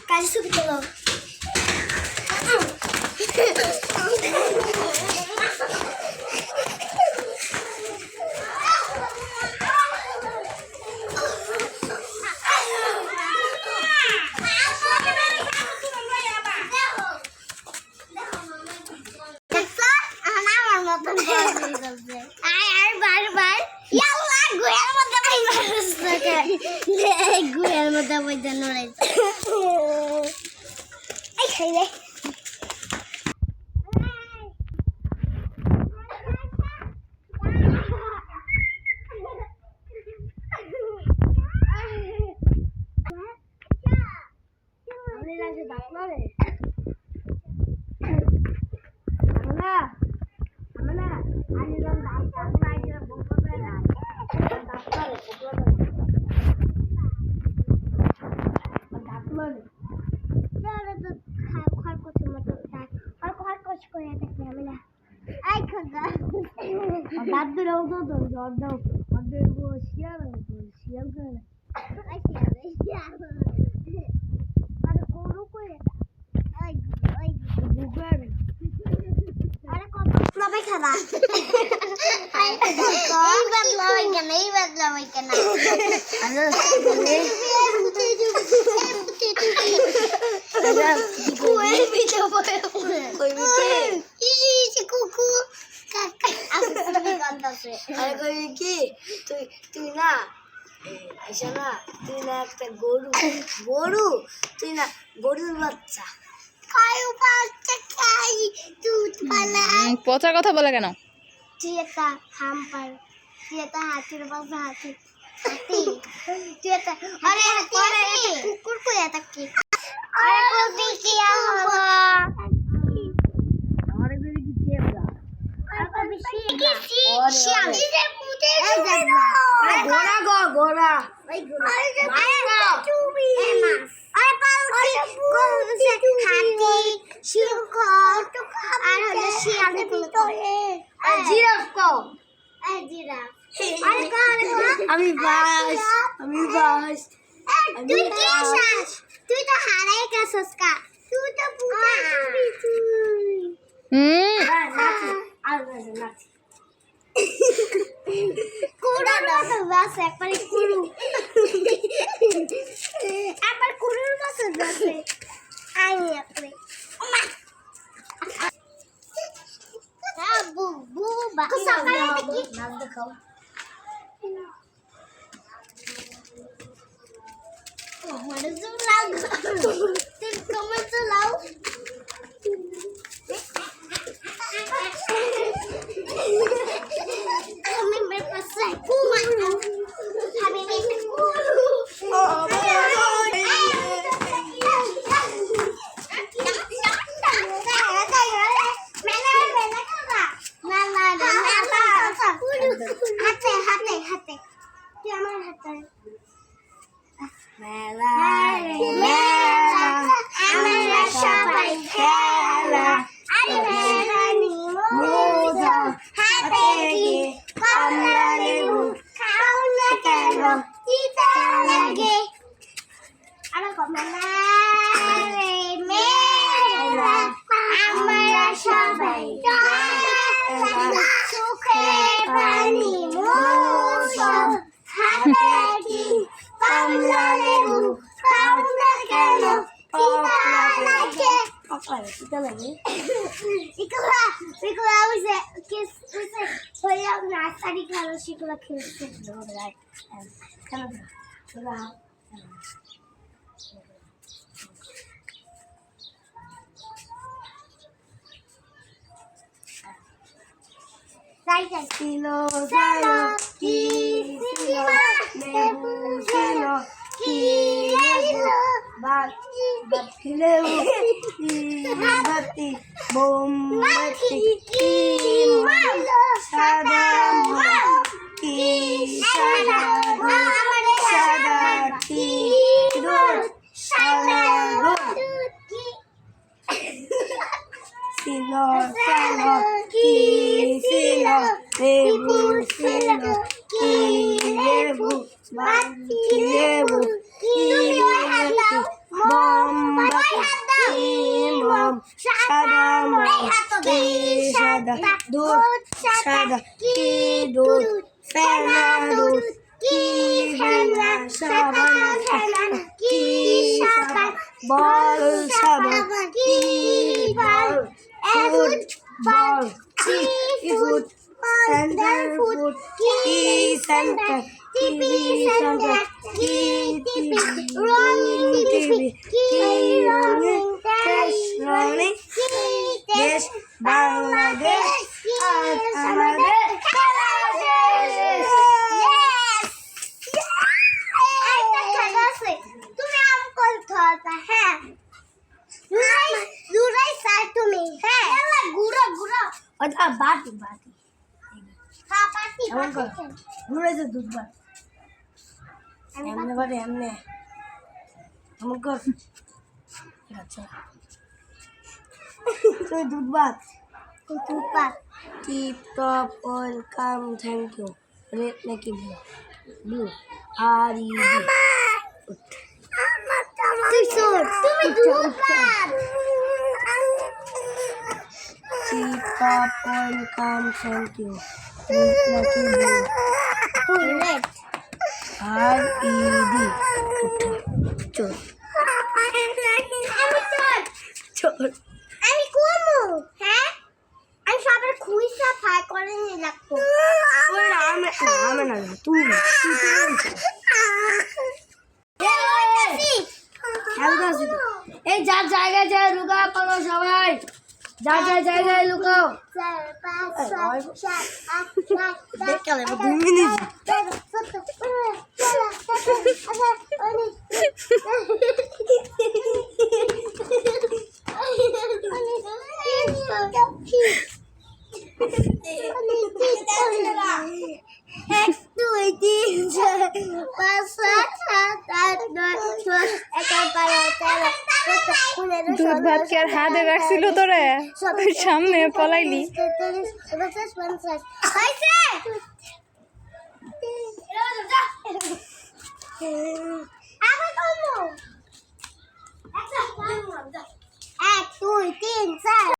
কাজ শুরু করো। গুয়ের মধ্যে বইতে নড়াই খাইলে তুই না আইসা না তুই না একটা গরু গরু তুই না গরুর বাচ্চা পচার কথা বলে কেন? তুই একটা হাম্পার, তুই একটা হাতির বাচ্চা হাতি তুই একটা আরে কুকুর কই এটা কি আরে কবি কি হলো আমারে যদি কি চেপড়া আর কবি শিয়াল নিজে মুতে গোরা গো গোরা ওই গোরা আরে তুমি আরে পালকি হাতি শিংকট আর হলো শিয়াল ভিতরে আর জিরাফ কো এই জিরাফ আরে আমি বাস তুই কি শ্বাস তুই তো হারাই গেছস কা তুই তো পুরা নাচি কুড়া না বাস একবারে কুড়ু আবার কুড়ুর বাস আছে আই আপনি বু বু বা সকালে কি নাচ দেখাও हमारे जो लाओ तुम कमर तो लाओ हमें मेरे पास है हमें मेरे हाथे क्या हमारे हाथे মেলা মেলা আমরা সবাই খেলা আরে মেলা নিমোজা হাতে কি কমলা লেবু খাও না কেন তিতা লাগে আরে কমলা রে মেলা আমরা সবাই খেলা সুখে পানি মোজা হাতে কি কমলা লেবু খাও না কেন তিতা লাগে ইকলা উসে কিস উসে হইয়া নাস্তারি খালো শিকলা খেলতে রাইট কেন তোরা রাইট কিলো জানো কি ছিল লেবু ছিল কি লেবু বাতি লেবু বাতি মোমবাতি কি মালো সাদা কি ছিল লেবু ছিল কি লেবু লেবু কি মোমবাতি কি মোম সাদা মোম কি সাদা দুধ সাদা কি দুধ ফেনা দুধ কি ফেনা সাবান কি সাবান বল সাবান কি বল ফুটবল কি ফুট সেন্টার ফুট কি সেন্টার টিভি সেন্টার কি টিভি রঙিন টিভি কি রঙিন দেশ রঙিন দেশ বাংলাদেশ আজ আমাদের বাংলাদেশ। তুমি আম করতে হবে হ্যাঁ লুরাই স্যার তুমি হ্যাঁ গুড়ো গুড়ো ওটা বাটি বাটি হ্যাঁ পাটি এমন কর ঘুরে যে দুধ বাট আমি এমনে বাটে এমনে এমন কর আচ্ছা তুই দুধ বাট দুপাত tip top welcome thank you red নাকি ব্লু আর ই তুই শোন তুমি দুপাত tip top welcome thank you red নাকি ব্লু রেড আর ই ডি চোর আমি শোন চোর আমি কুমু হ্যাঁ আমি সবার খুইসা ফ্রাই করে নিয়ে রাখবো ওই আমি না তুই এই যার জায়গায় যায় লুকাও পারো সবাই যার যার জায়গায় লুকাও 4 5 6 7 8 9 দেখালে 2 মিনিট এক দুই তিন চার পাঁচ ছয় সাত আট নয় দশ এগারো বারো তেরো চৌদ্দ পনেরো দুধ ভাত কি আর হাতে রাখছিল তোরে ওই সামনে পলাইলি এক দুই তিন চার